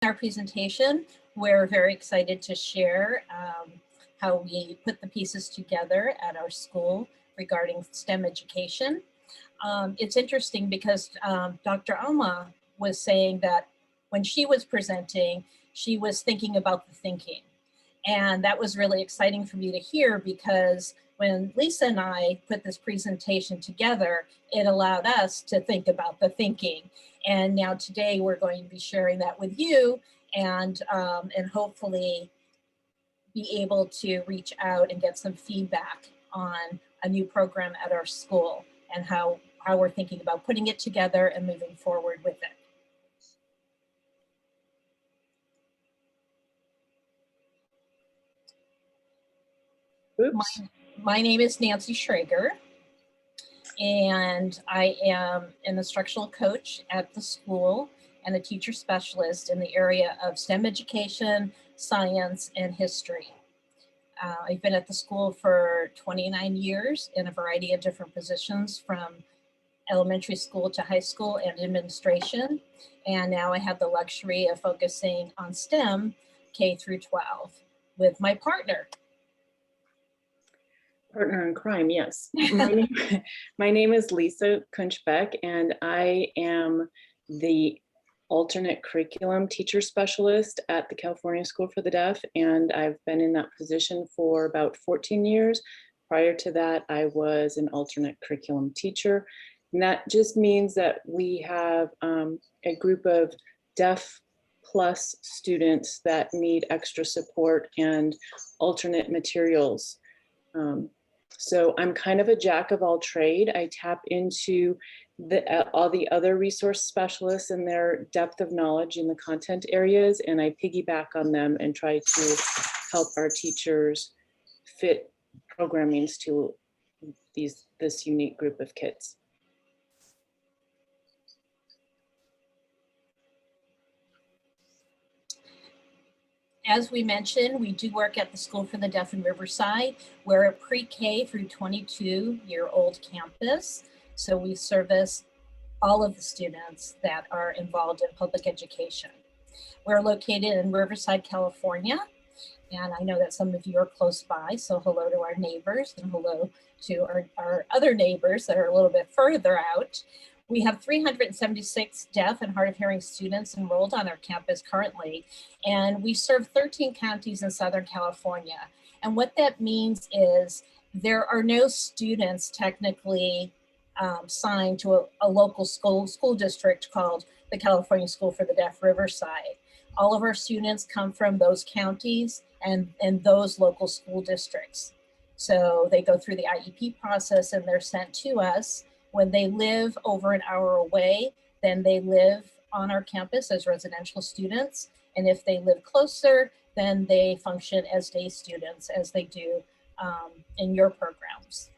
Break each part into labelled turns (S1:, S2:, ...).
S1: Our presentation, we're very excited to share how we put the pieces together at our school regarding STEM education. It's interesting because Dr. Alma was saying that when she was presenting, she was thinking about the thinking. And that was really exciting for me to hear, because when Lisa and I put this presentation together, it allowed us to think about the thinking. And now today we're going to be sharing that with you, and hopefully be able to reach out and get some feedback on a new program at our school and how we're thinking about putting it together and moving forward with it. My name is Nanci Shrager, and I am an instructional coach at the school and a teacher specialist in the area of STEM education, science, and history. I've been at the school for 29 years in a variety of different positions, from elementary school to high school and administration. And now I have the luxury of focusing on STEM K through 12 with my partner.
S2: Partner in crime, yes. My name is Lisa Kuntzsch-Beck, and I am the alternate curriculum teacher specialist at the California School for the Deaf, and I've been in that position for about 14 years. Prior to that, I was an alternate curriculum teacher, and that just means that we have a group of deaf plus students that need extra support and alternate materials. So I'm kind of a jack of all trade. I tap into all the other resource specialists and their depth of knowledge in the content areas, and I piggyback on them and try to help our teachers fit programmings to this unique group of kids.
S1: As we mentioned, we do work at the School for the Deaf in Riverside. We're a pre-K through 22-year-old campus. So we service all of the students that are involved in public education. We're located in Riverside, California. And I know that some of you are close by. So hello to our neighbors and hello to our other neighbors that are a little bit further out. We have 376 deaf and hard of hearing students enrolled on our campus currently, and we serve 13 counties in Southern California. And what that means is there are no students technically signed to a local school district called the California School for the Deaf Riverside. All of our students come from those counties and those local school districts. So they go through the IEP process and they're sent to us. When they live over an hour away, then they live on our campus as residential students. And if they live closer, then they function as day students, as they do in your programs.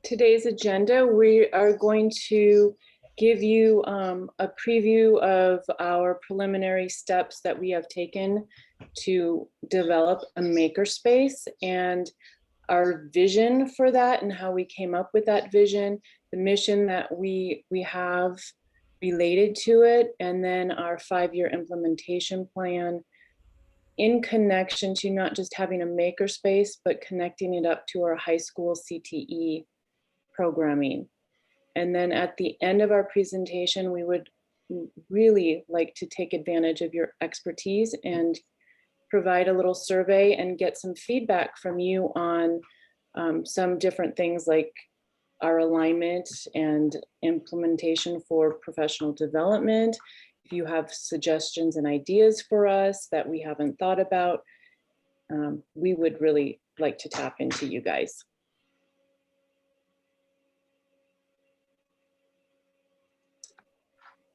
S2: Today's agenda, we are going to give you a preview of our preliminary steps that we have taken to develop a makerspace and our vision for that and how we came up with that vision, the mission that we have related to it, and then our 5-year implementation plan in connection to not just having a makerspace, but connecting it up to our high school CTE programming. And then at the end of our presentation, we would really like to take advantage of your expertise and provide a little survey and get some feedback from you on some different things like our alignment and implementation for professional development. If you have suggestions and ideas for us that we haven't thought about, we would really like to tap into you guys.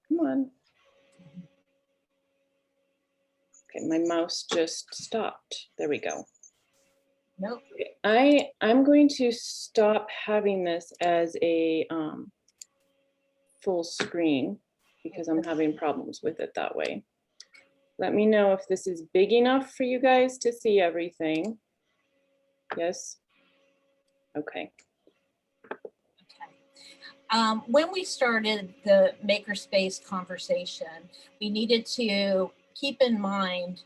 S2: Come on. Okay, my mouse just stopped. There we go.
S1: Nope.
S2: I'm going to stop having this as a full screen because I'm having problems with it that way. Let me know if this is big enough for you guys to see everything. Yes? Okay.
S1: When we started the makerspace conversation, we needed to keep in mind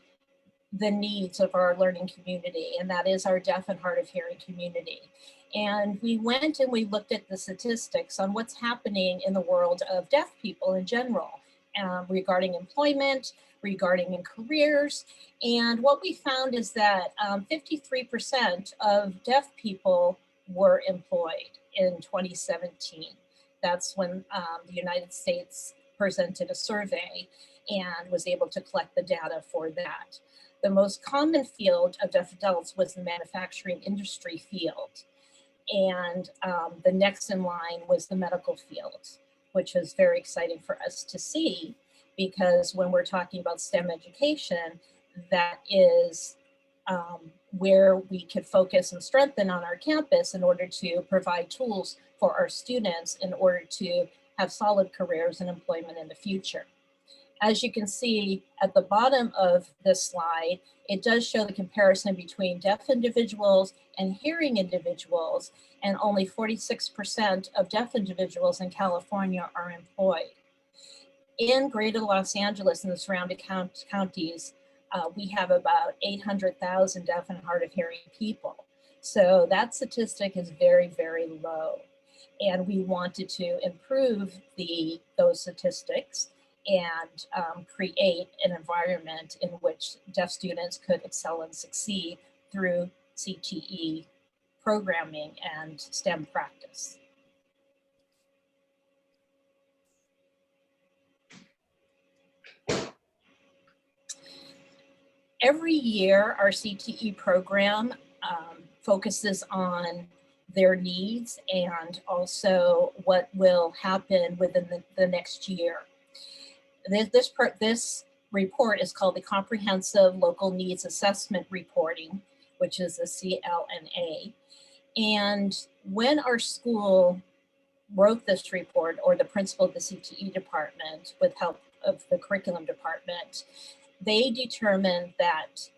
S1: the needs of our learning community, and that is our deaf and hard of hearing community. And we went and we looked at the statistics on what's happening in the world of deaf people in general, regarding employment, regarding in careers. And what we found is that 53% of deaf people were employed in 2017. That's when the United States presented a survey and was able to collect the data for that. The most common field of deaf adults was the manufacturing industry field. And the next in line was the medical field, which was very exciting for us to see, because when we're talking about STEM education, that is where we could focus and strengthen on our campus in order to provide tools for our students in order to have solid careers and employment in the future. As you can see at the bottom of this slide, it does show the comparison between deaf individuals and hearing individuals, and only 46% of deaf individuals in California are employed. In Greater Los Angeles and the surrounding counties, we have about 800,000 deaf and hard of hearing people. So that statistic is very, very low. And we wanted to improve those statistics and create an environment in which deaf students could excel and succeed through CTE programming and STEM practice. Every year, our CTE program focuses on their needs and also what will happen within the next year. This report is called the Comprehensive Local Needs Assessment Reporting, which is a CLNA. And when our school wrote this report, or the principal of the CTE department with help of the curriculum department, they determined that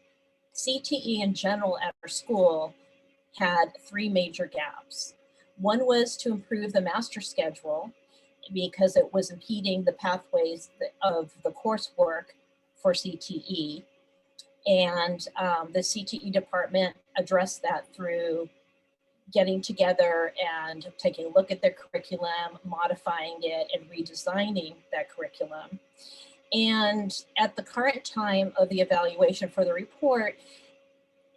S1: CTE in general at our school had three major gaps. One was to improve the master schedule because it was impeding the pathways of the coursework for CTE. And the CTE department addressed that through getting together and taking a look at their curriculum, modifying it, and redesigning that curriculum. And at the current time of the evaluation for the report,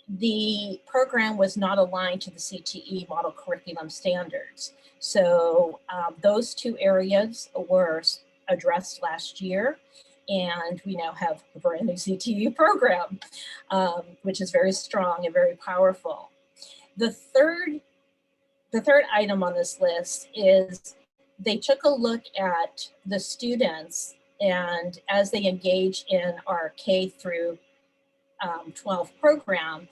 S1: the program was not aligned to the CTE model curriculum standards. So those two areas were addressed last year, and we now have a brand new CTE program, which is very strong and very powerful. The third item on this list is they took a look at the students, and as they engage in our K through 12 program,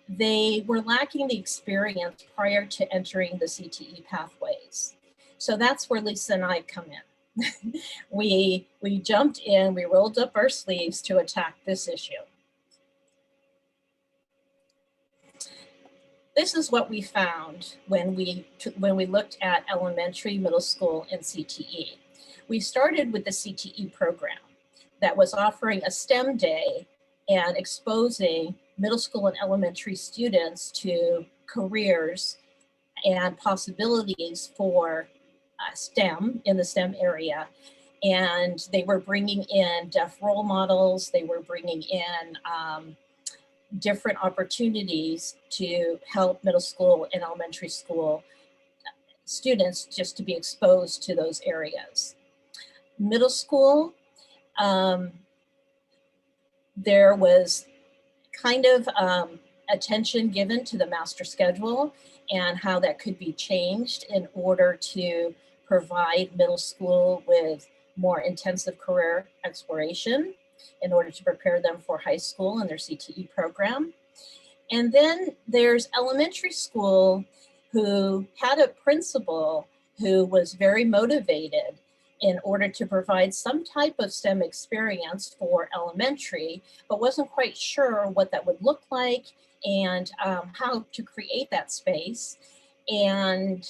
S1: they were lacking the experience prior to entering the CTE pathways. So that's where Lisa and I come in. we jumped in, we rolled up our sleeves to attack this issue. This is what we found when we looked at elementary, middle school, and CTE. We started with the CTE program that was offering a STEM day and exposing middle school and elementary students to careers and possibilities for STEM in the STEM area. And they were bringing in deaf role models, they were bringing in different opportunities to help middle school and elementary school students just to be exposed to those areas. Middle school, there was kind of attention given to the master schedule and how that could be changed in order to provide middle school with more intensive career exploration in order to prepare them for high school and their CTE program. And then there's elementary school who had a principal who was very motivated in order to provide some type of STEM experience for elementary, but wasn't quite sure what that would look like and how to create that space. And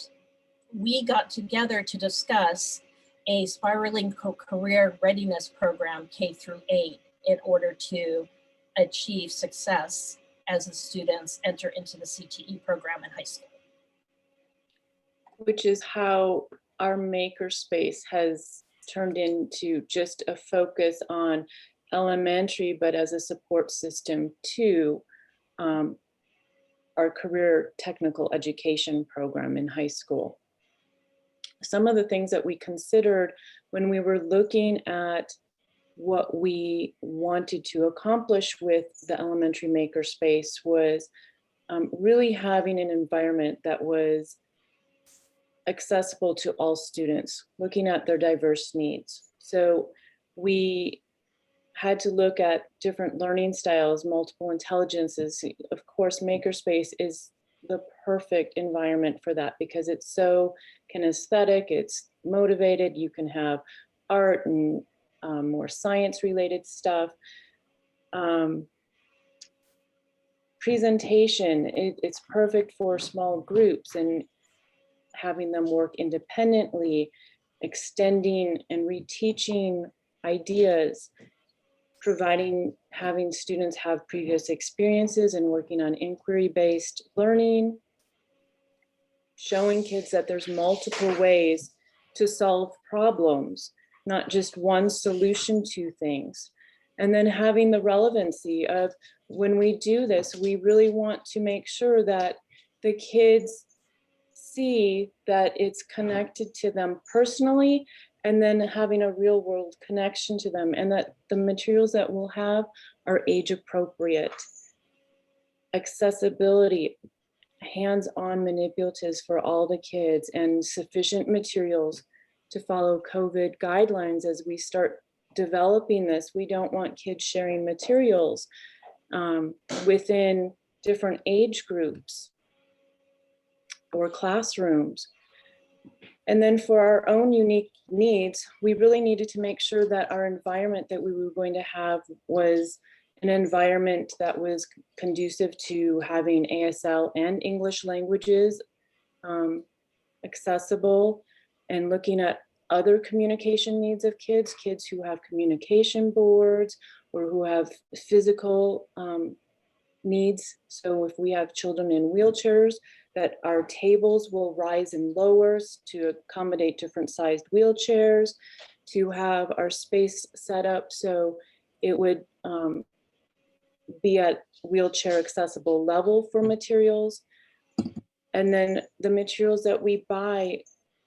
S1: we got together to discuss a spiraling career readiness program K through 8 in order to achieve success as the students enter into the CTE program in high school.
S2: Which is how our makerspace has turned into just a focus on elementary, but as a support system to our career technical education program in high school. Some of the things that we considered when we were looking at what we wanted to accomplish with the elementary makerspace was really having an environment that was accessible to all students, looking at their diverse needs. So we had to look at different learning styles, multiple intelligences. Of course, makerspace is the perfect environment for that because it's so kinesthetic, it's motivated, you can have art and more science related stuff. Presentation, it's perfect for small groups and having them work independently, extending and reteaching ideas, having students have previous experiences and working on inquiry-based learning, showing kids that there's multiple ways to solve problems, not just one solution to things. And then having the relevancy of when we do this, we really want to make sure that the kids see that it's connected to them personally, and then having a real world connection to them, and that the materials that we'll have are age appropriate. Accessibility, hands-on manipulatives for all the kids, and sufficient materials to follow COVID guidelines as we start developing this. We don't want kids sharing materials within different age groups or classrooms. And then for our own unique needs, we really needed to make sure that our environment that we were going to have was an environment that was conducive to having ASL and English languages accessible, and looking at other communication needs of kids who have communication boards or who have physical needs. So if we have children in wheelchairs, that our tables will rise and lower to accommodate different sized wheelchairs, to have our space set up so it would be at wheelchair accessible level for materials. And then the materials that we buy,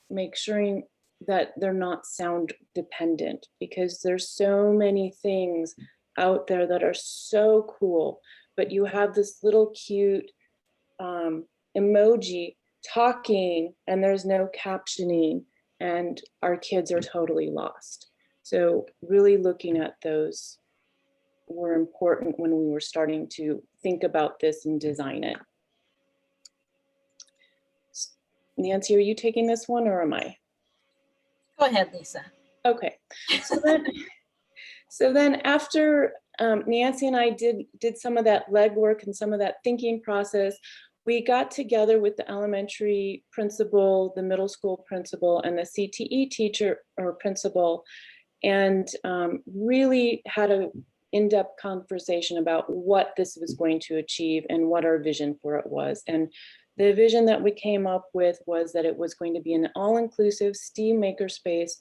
S2: make sure that they're not sound dependent, because there's so many things out there that are so cool, but you have this little cute emoji talking and there's no captioning, and our kids are totally lost. So really looking at those were important when we were starting to think about this and design it. Nanci, are you taking this one or am I?
S1: Go ahead, Lisa.
S2: Okay, so then after Nanci and I did some of that legwork and some of that thinking process, we got together with the elementary principal, the middle school principal, and the CTE teacher or principal, and really had an in-depth conversation about what this was going to achieve and what our vision for it was. And the vision that we came up with was that it was going to be an all-inclusive STEAM makerspace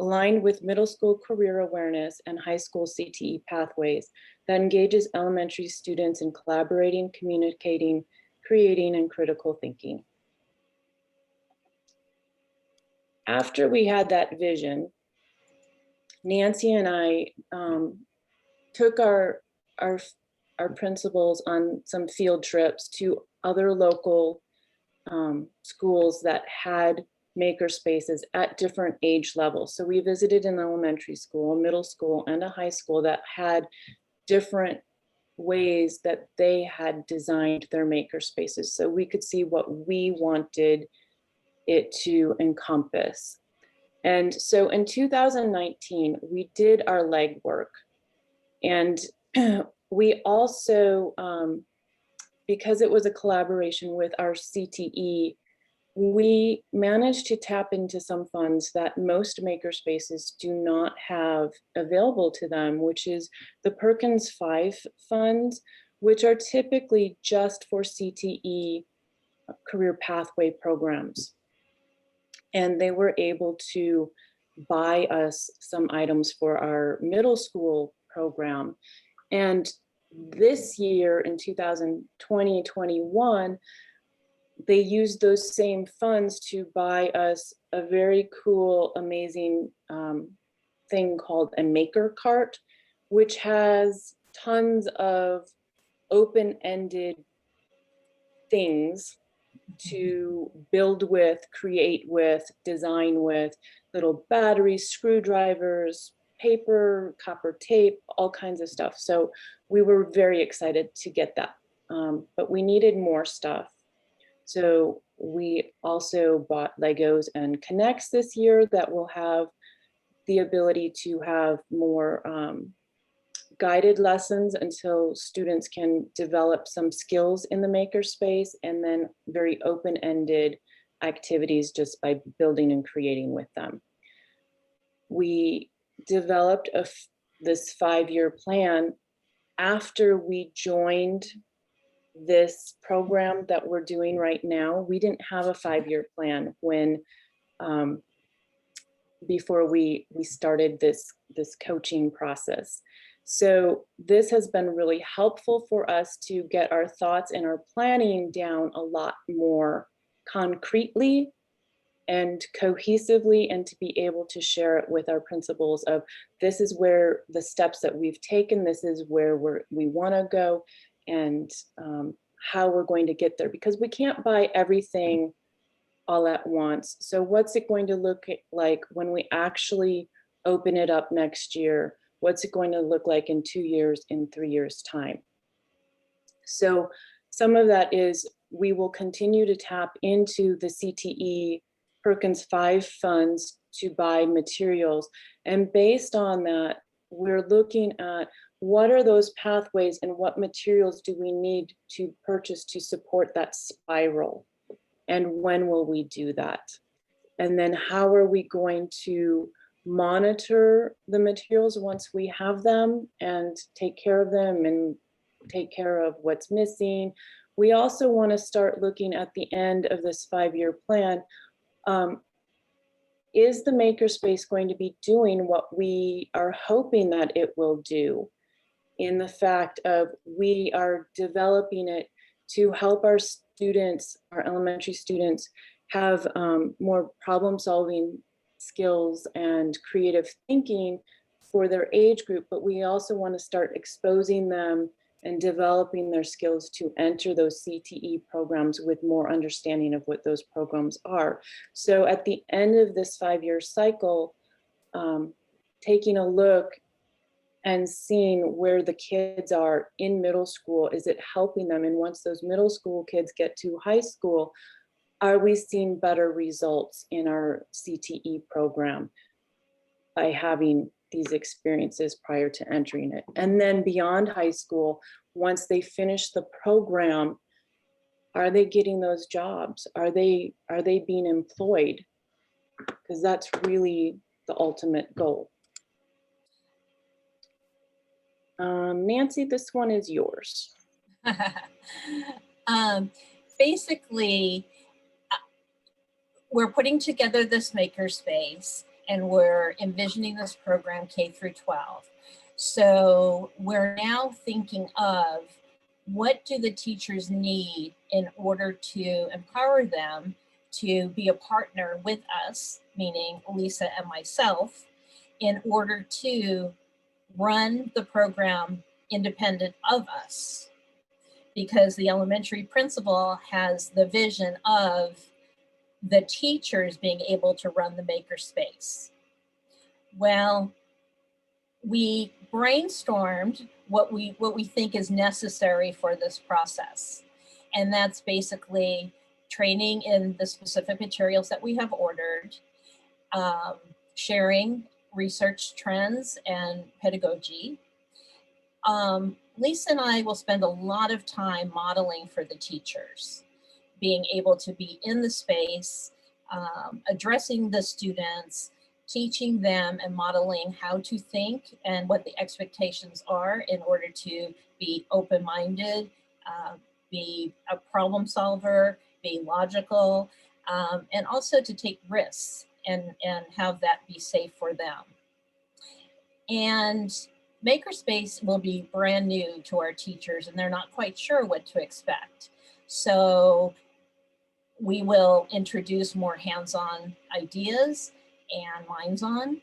S2: aligned with middle school career awareness and high school CTE pathways that engages elementary students in collaborating, communicating, creating, and critical thinking. After we had that vision, Nanci and I took our principals on some field trips to other local schools that had maker spaces at different age levels. So we visited an elementary school, a middle school, and a high school that had different ways that they had designed their maker spaces, so we could see what we wanted it to encompass. And so in 2019, we did our legwork, and we also, because it was a collaboration with our CTE we managed to tap into some funds that most makerspaces do not have available to them, which is the Perkins 5 funds, which are typically just for CTE career pathway programs. And they were able to buy us some items for our middle school program. And this year in 2020-21, they used those same funds to buy us a very cool, amazing thing called a maker cart, which has tons of open-ended things to build with, create with, design with, little batteries, screwdrivers, paper, copper tape, all kinds of stuff. So we were very excited to get that, but we needed more stuff. So we also bought Legos and Connects this year that will have the ability to have more guided lessons until students can develop some skills in the makerspace, and then very open-ended activities just by building and creating with them. We developed this 5-year plan after we joined this program that we're doing right now. We didn't have a 5-year plan when before we started this coaching process. So this has been really helpful for us to get our thoughts and our planning down a lot more concretely and cohesively, and to be able to share it with our principals of, this is where the steps that we've taken, this is where we want to go, and how we're going to get there, because we can't buy everything all at once. So what's it going to look like when we actually open it up next year? What's it going to look like in 2 years, in 3 years' time? So some of that is, we will continue to tap into the CTE Perkins 5 funds to buy materials. And based on that, we're looking at what are those pathways and what materials do we need to purchase to support that spiral? And when will we do that? And then how are we going to monitor the materials once we have them and take care of them and take care of what's missing? We also want to start looking at the end of this 5-year plan. Is the makerspace going to be doing what we are hoping that it will do, in the fact of we are developing it to help our students, our elementary students, have more problem-solving skills and creative thinking for their age group, but we also want to start exposing them and developing their skills to enter those CTE programs with more understanding of what those programs are. So at the end of this 5-year cycle, taking a look and seeing where the kids are in middle school, is it helping them? And once those middle school kids get to high school, are we seeing better results in our CTE program by having these experiences prior to entering it? And then beyond high school, once they finish the program, are they getting those jobs? Are they being employed? Because that's really the ultimate goal. Nanci, this one is yours.
S1: Basically, we're putting together this makerspace and we're envisioning this program K through 12. So we're now thinking of, what do the teachers need in order to empower them to be a partner with us, meaning Lisa and myself, in order to run the program independent of us? Because the elementary principal has the vision of the teachers being able to run the makerspace. Well, we brainstormed what we think is necessary for this process. And that's basically training in the specific materials that we have ordered, sharing research trends and pedagogy. Lisa and I will spend a lot of time modeling for the teachers, being able to be in the space, addressing the students, teaching them and modeling how to think and what the expectations are in order to be open-minded, be a problem solver, be logical, and also to take risks and have that be safe for them. And makerspace will be brand new to our teachers and they're not quite sure what to expect. So we will introduce more hands-on ideas and minds-on,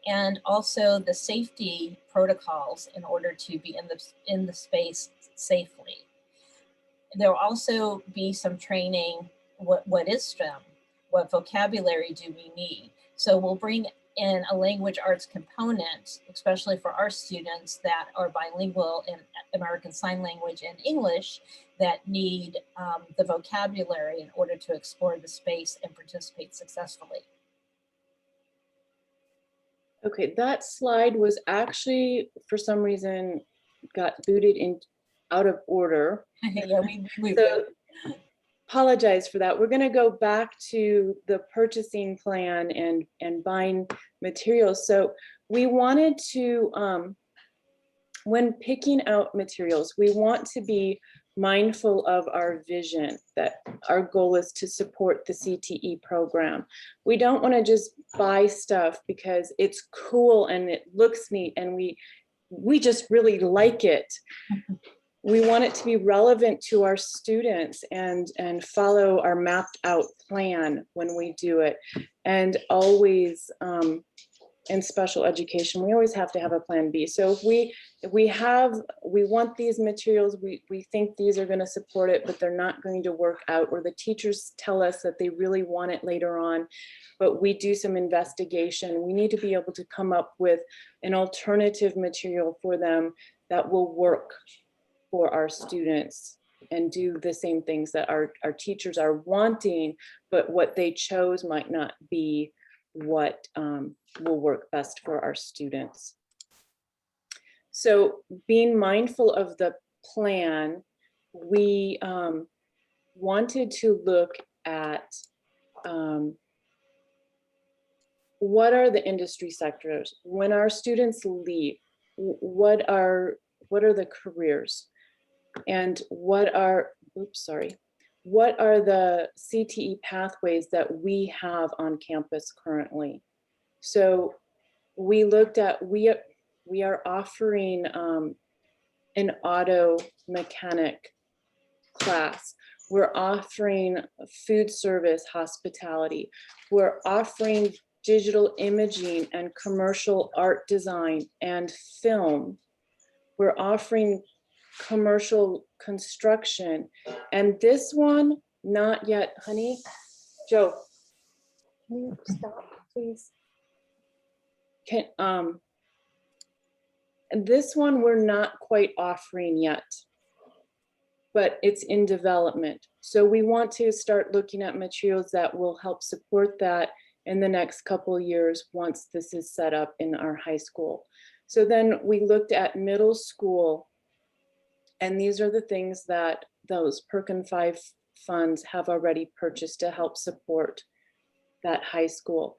S1: and also the safety protocols in order to be in the space safely. There will also be some training, what is STEM? What vocabulary do we need? So we'll bring in a language arts component, especially for our students that are bilingual in American Sign Language and English, that need the vocabulary in order to explore the space and participate successfully.
S2: Okay, that slide was actually, for some reason, got booted in out of order.
S1: Yeah, we moved
S2: So
S1: it.
S2: apologize for that. We're going to go back to the purchasing plan and buying materials. So we wanted to, when picking out materials, we want to be mindful of our vision, that our goal is to support the CTE program. We don't want to just buy stuff because it's cool and it looks neat and we just really like it. We want it to be relevant to our students and follow our mapped out plan when we do it. And always in special education, we always have to have a plan B. So if we want these materials, we think these are going to support it, but they're not going to work out, or the teachers tell us that they really want it later on, but we do some investigation. We need to be able to come up with an alternative material for them that will work for our students and do the same things that our teachers are wanting, but what they chose might not be what will work best for our students. So being mindful of the plan, we wanted to look at what are the industry sectors when our students leave, what are the careers, and what are the CTE pathways that we have on campus currently. So we looked at, we are offering an auto mechanic class. We're offering food service hospitality. We're offering digital imaging and commercial art design and film. We're offering commercial construction. And this one, not yet, honey. Joe, can you stop, please? And this one we're not quite offering yet, but it's in development. So we want to start looking at materials that will help support that in the next couple of years once this is set up in our high school. So then we looked at middle school, and these are the things that those Perkin 5 funds have already purchased to help support that high school.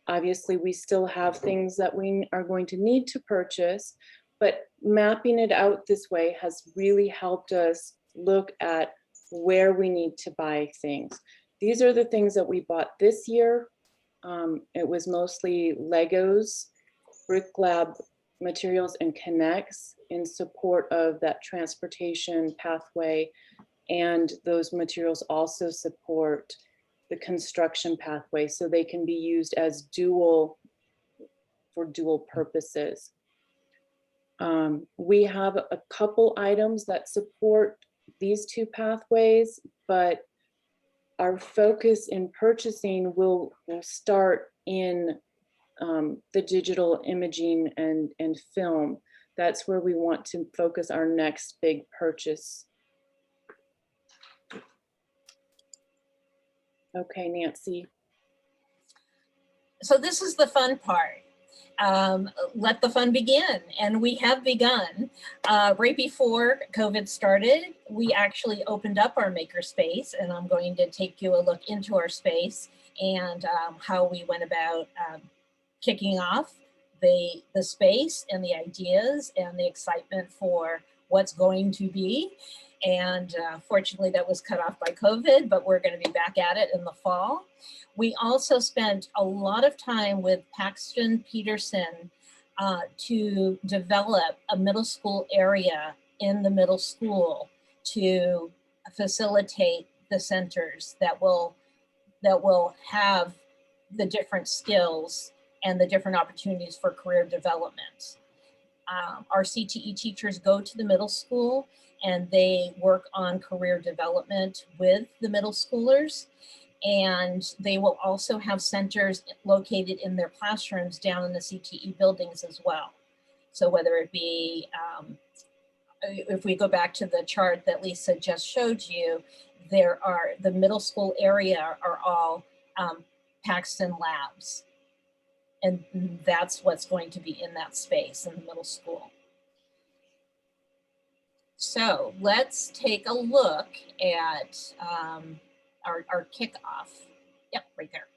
S2: Obviously, we still have things that we are going to need to purchase, but mapping it out this way has really helped us look at where we need to buy things. These are the things that we bought this year. It was mostly Legos, Brick Lab materials, and Connects in support of that transportation pathway. And those materials also support the construction pathway, so they can be used as for dual purposes. We have a couple items that support these two pathways, but our focus in purchasing will start in the digital imaging and film. That's where we want to focus our next big purchase. Okay, Nancy.
S1: So this is the fun part. let the fun begin. And we have begun. Right before COVID started, we actually opened up our makerspace, and I'm going to take you a look into our space and how we went about kicking off the space and the ideas and the excitement for what's going to be. And fortunately that was cut off by COVID, but we're going to be back at it in the fall. We also spent a lot of time with Paxton Peterson to develop a middle school area in the middle school to facilitate the centers that will have the different skills and the different opportunities for career development. Our CTE teachers go to the middle school and they work on career development with the middle schoolers. And they will also have centers located in their classrooms down in the CTE buildings as well. So whether it be, if we go back to the chart that Lisa just showed you, the middle school area are all Paxton labs. And that's what's going to be in that space in the middle school. So let's take a look at our kickoff. Yep, right there.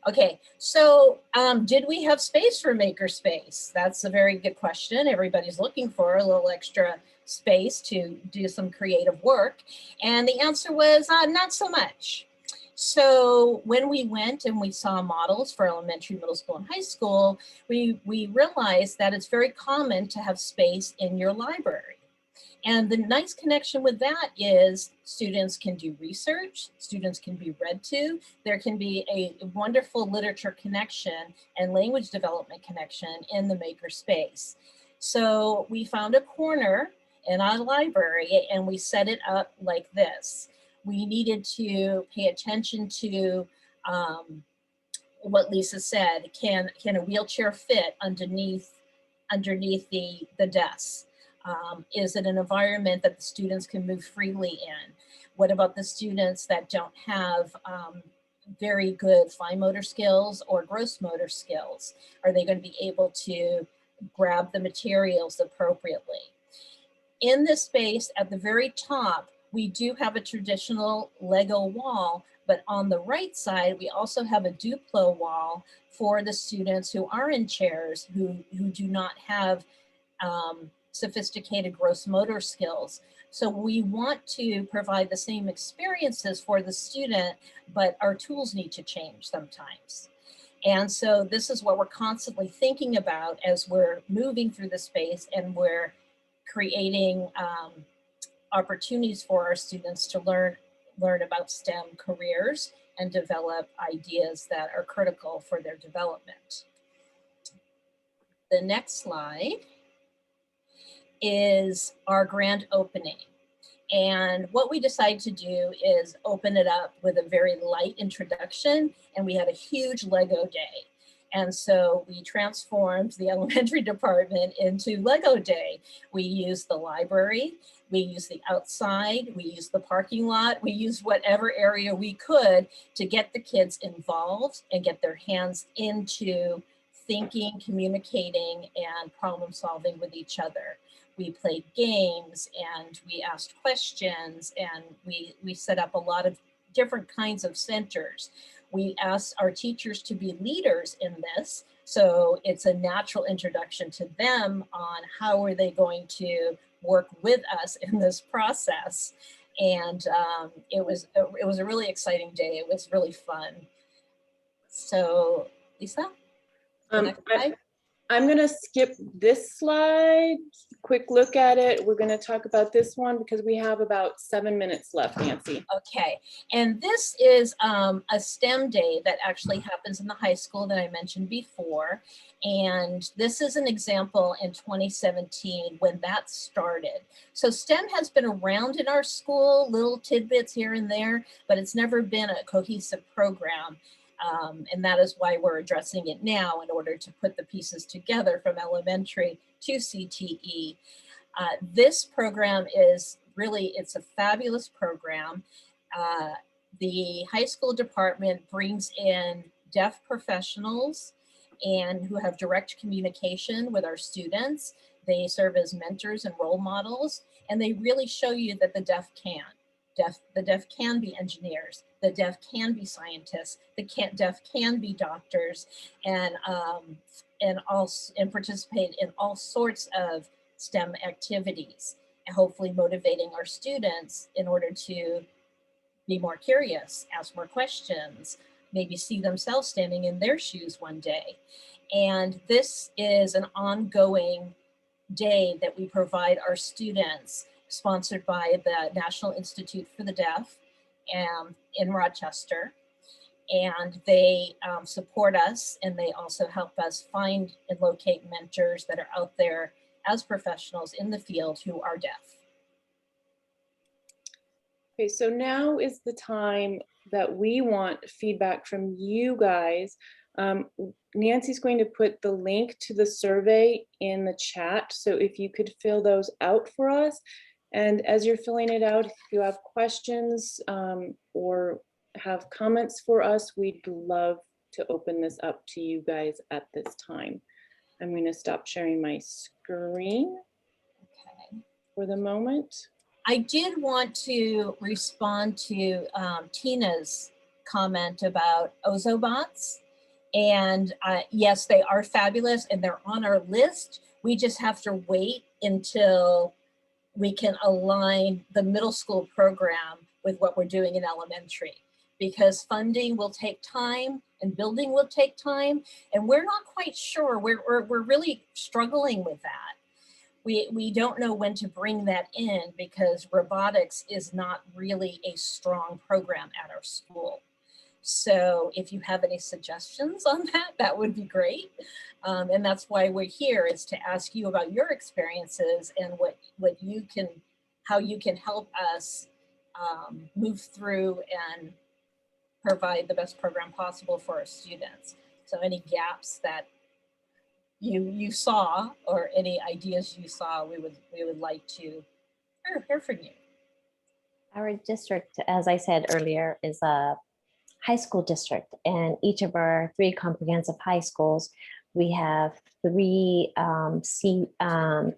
S1: Okay, so did we have space for makerspace? That's a very good question. Everybody's looking for a little extra space to do some creative work. And the answer was not so much. So when we went and we saw models for elementary, middle school, and high school, we realized that it's very common to have space in your library. And the nice connection with that is students can do research, students can be read to, there can be a wonderful literature connection and language development connection in the makerspace. So we found a corner in our library and we set it up like this. We needed to pay attention to what Lisa said, can a wheelchair fit underneath the desk? Is it an environment that the students can move freely in? What about the students that don't have very good fine motor skills or gross motor skills? Are they going to be able to grab the materials appropriately? In this space at the very top, we do have a traditional Lego wall, but on the right side, we also have a Duplo wall for the students who are in chairs who do not have sophisticated gross motor skills. So we want to provide the same experiences for the student, but our tools need to change sometimes. And so this is what we're constantly thinking about as we're moving through the space and we're creating opportunities for our students to learn about STEM careers and develop ideas that are critical for their development. The next slide is our grand opening. And what we decided to do is open it up with a very light introduction, and we had a huge Lego day. And so we transformed the elementary department into Lego Day. We used the library, we used the outside, we used the parking lot, we used whatever area we could to get the kids involved and get their hands into thinking, communicating, and problem solving with each other. We played games and we asked questions and we set up a lot of different kinds of centers. We asked our teachers to be leaders in this. So it's a natural introduction to them on how are they going to work with us in this process. And it was a really exciting day. It was really fun. So Lisa, the next slide.
S2: I'm going to skip this slide, quick look at it. We're going to talk about this one because we have about 7 minutes left, Nanci.
S1: Okay, and this is a STEM day that actually happens in the high school that I mentioned before. And this is an example in 2017 when that started. So STEM has been around in our school, little tidbits here and there, but it's never been a cohesive program. And that is why we're addressing it now in order to put the pieces together from elementary to CTE. This program is really, it's a fabulous program. The high school department brings in deaf professionals and who have direct communication with our students. They serve as mentors and role models, and they really show you that the deaf can. The deaf can be engineers, the deaf can be scientists, the deaf can be doctors, and participate in all sorts of STEM activities, and hopefully motivating our students in order to be more curious, ask more questions, maybe see themselves standing in their shoes one day. And this is an ongoing day that we provide our students, sponsored by the National Institute for the Deaf in Rochester. And they support us, and they also help us find and locate mentors that are out there as professionals in the field who are deaf.
S2: Okay, so now is the time that we want feedback from you guys. Nancy's going to put the link to the survey in the chat. So if you could fill those out for us. And as you're filling it out, if you have questions or have comments for us, we'd love to open this up to you guys at this time. I'm going to stop sharing my screen for the moment.
S1: I did want to respond to Tina's comment about Ozobots. And yes, they are fabulous and they're on our list. We just have to wait until we can align the middle school program with what we're doing in elementary, because funding will take time and building will take time. And we're not quite sure, we're really struggling with that. We don't know when to bring that in, because robotics is not really a strong program at our school. So if you have any suggestions on that, that would be great. And that's why we're here, is to ask you about your experiences and how you can help us move through and provide the best program possible for our students. So any gaps that you saw, or any ideas you saw, we would like to hear from you.
S3: Our district, as I said earlier, is a high school district, and each of our 3 comprehensive high schools, we have 3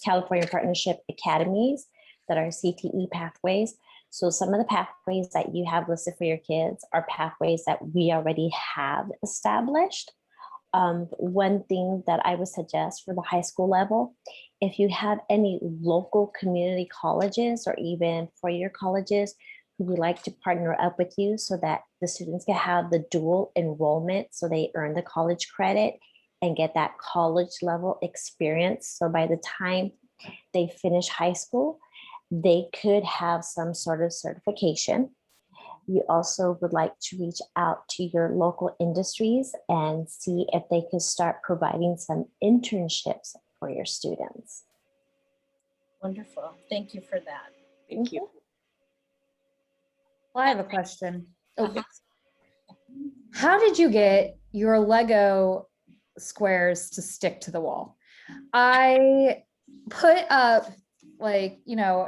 S3: California Partnership Academies that are CTE pathways. So some of the pathways that you have listed for your kids are pathways that we already have established. One thing that I would suggest for the high school level, if you have any local community colleges or even four-year colleges who would like to partner up with you so that the students can have the dual enrollment, so they earn the college credit and get that college level experience. So by the time they finish high school, they could have some sort of certification. You also would like to reach out to your local industries and see if they could start providing some internships for your students.
S1: Wonderful. Thank you for that.
S2: Thank you.
S4: Well, I have a question. How did you get your Lego squares to stick to the wall? I put up a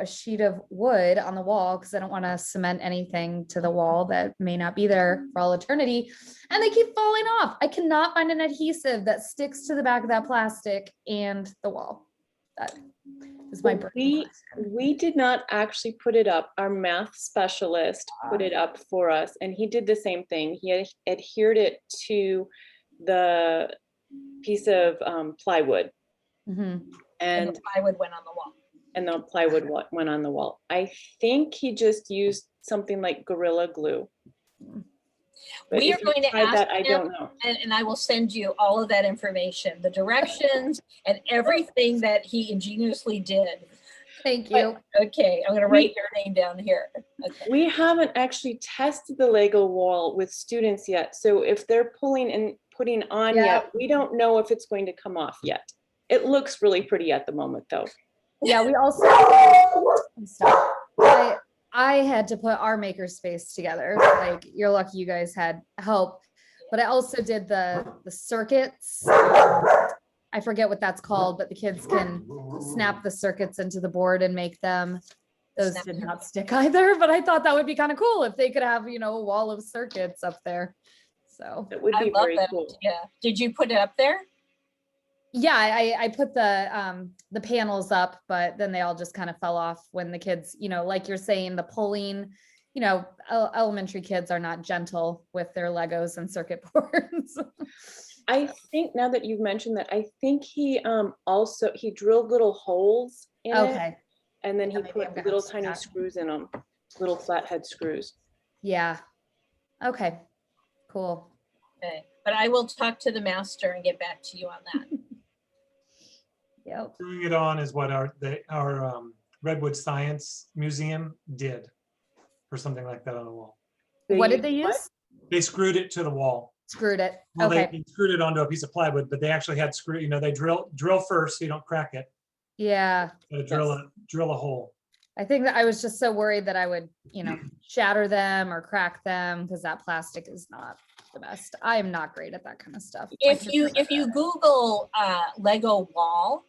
S4: sheet of wood on the wall because I don't want to cement anything to the wall that may not be there for all eternity. And they keep falling off. I cannot find an adhesive that sticks to the back of that plastic and the wall. That is my burning question.
S2: We did not actually put it up. Our math specialist put it up for us, and he did the same thing. He adhered it to the piece of plywood.
S4: Mm-hmm.
S1: And the plywood went on the wall.
S2: And the plywood went on the wall. I think he just used something like Gorilla Glue. But
S1: we are going to ask
S2: that,
S1: him,
S2: I don't know.
S1: And I will send you all of that information, the directions and everything that he ingeniously did.
S4: Thank you.
S1: But, okay, I'm going to write your name down here. Okay.
S2: We haven't actually tested the Lego wall with students yet. So if they're pulling and putting on yet, we don't know if it's going to come off yet. It looks really pretty at the moment though.
S4: Yeah, we also, I had to put our makerspace together. Like, you're lucky you guys had help, but I also did the circuits. I forget what that's called, but the kids can snap the circuits into the board and make them. Those did not stick either, but I thought that would be kind of cool if they could have, a wall of circuits up there. So
S2: it would be very cool.
S1: Yeah. Did you put it up there?
S4: Yeah, I put the panels up, but then they all just kind of fell off when the kids, you know, like you're saying, the pulling, you know, elementary kids are not gentle with their Legos and circuit boards.
S2: I think now that you've mentioned that, I think he also, he drilled little holes in it,
S4: Okay.
S2: and then
S4: Yeah,
S2: he
S4: maybe I'm
S2: put
S4: gonna
S2: little
S4: have to do
S2: tiny
S4: that.
S2: screws in them, little flathead screws.
S4: Yeah. Okay. Cool.
S1: Okay, but I will talk to the master and get back to you on that.
S4: Yep.
S5: Screwing it on is what our Redwood Science Museum did for something like that on the wall.
S4: What did they
S2: used what?
S4: use?
S5: They screwed it to the wall.
S4: Screwed it.
S5: Well,
S4: Okay.
S5: they screwed it onto a piece of plywood, but they actually had screw, you know, they drill first so you don't crack it.
S4: Yeah.
S5: Drill a hole.
S4: I think that I was just so worried that I would, you know, shatter them or crack them because that plastic is not the best. I am not great at that kind of stuff.
S1: If you Google Lego wall,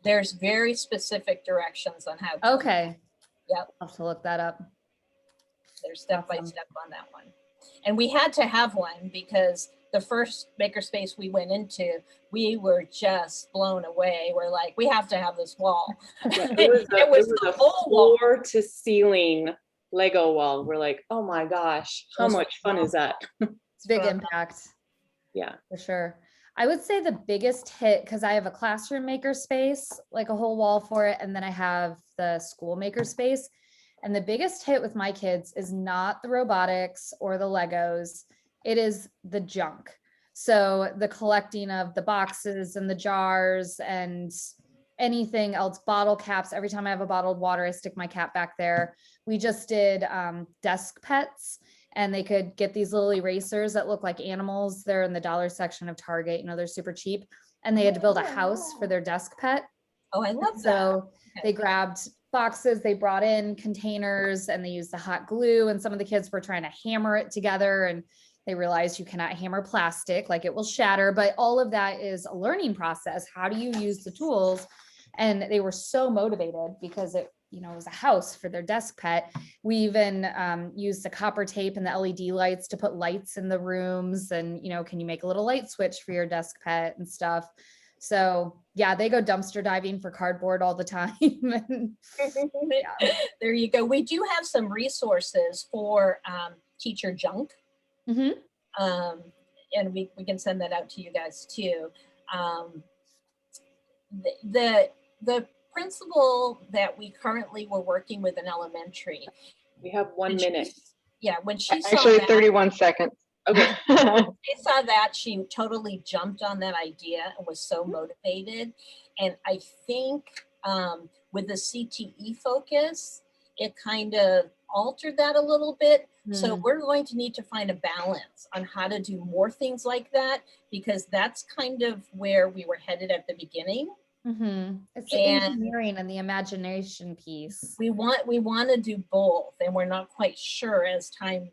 S1: there's very specific directions on how to.
S4: Okay.
S1: Yep.
S4: I'll have to look that up.
S1: There's step by step on that one. And we had to have one because the first makerspace we went into, we were just blown away. We're like, we have to have this wall.
S2: Yeah, it was
S1: the
S2: a
S1: whole wall.
S2: floor to ceiling Lego wall. We're like, oh my gosh, how
S1: Those
S2: much fun is that?
S4: It's big impact.
S2: Yeah.
S4: For sure. I would say the biggest hit, because I have a classroom makerspace, like a whole wall for it, and then I have the school makerspace. And the biggest hit with my kids is not the robotics or the Legos, it is the junk. So the collecting of the boxes and the jars and anything else, bottle caps. Every time I have a bottled water, I stick my cap back there. We just did desk pets, and they could get these little erasers that look like animals. They're in the dollar section of Target, you know, they're super cheap. And they had to build a house for their desk pet.
S1: Oh, I love that.
S4: So they grabbed boxes, they brought in containers, and they used the hot glue. And some of the kids were trying to hammer it together, and they realized you cannot hammer plastic, like it will shatter. But all of that is a learning process. How do you use the tools? And they were so motivated because it, you know, it was a house for their desk pet. We even used the copper tape and the LED lights to put lights in the rooms. And, you know, can you make a little light switch for your desk pet and stuff? So yeah, they go dumpster diving for cardboard all the time. And, yeah.
S1: There you go. We do have some resources for teacher junk.
S4: Mhm.
S1: And we can send that out to you guys too. The principal that we currently were working with in elementary.
S2: We have 1 minute.
S1: Yeah, when she saw
S6: Actually,
S1: that,
S6: 31 seconds.
S2: Okay.
S1: she saw that, she totally jumped on that idea and was so motivated. And I think with the CTE focus, it kind of altered that a little bit. So we're going to need to find a balance on how to do more things like that, because that's kind of where we were headed at the beginning.
S4: It's the
S1: And
S4: engineering and the imagination piece.
S1: we want to do both, and we're not quite sure as time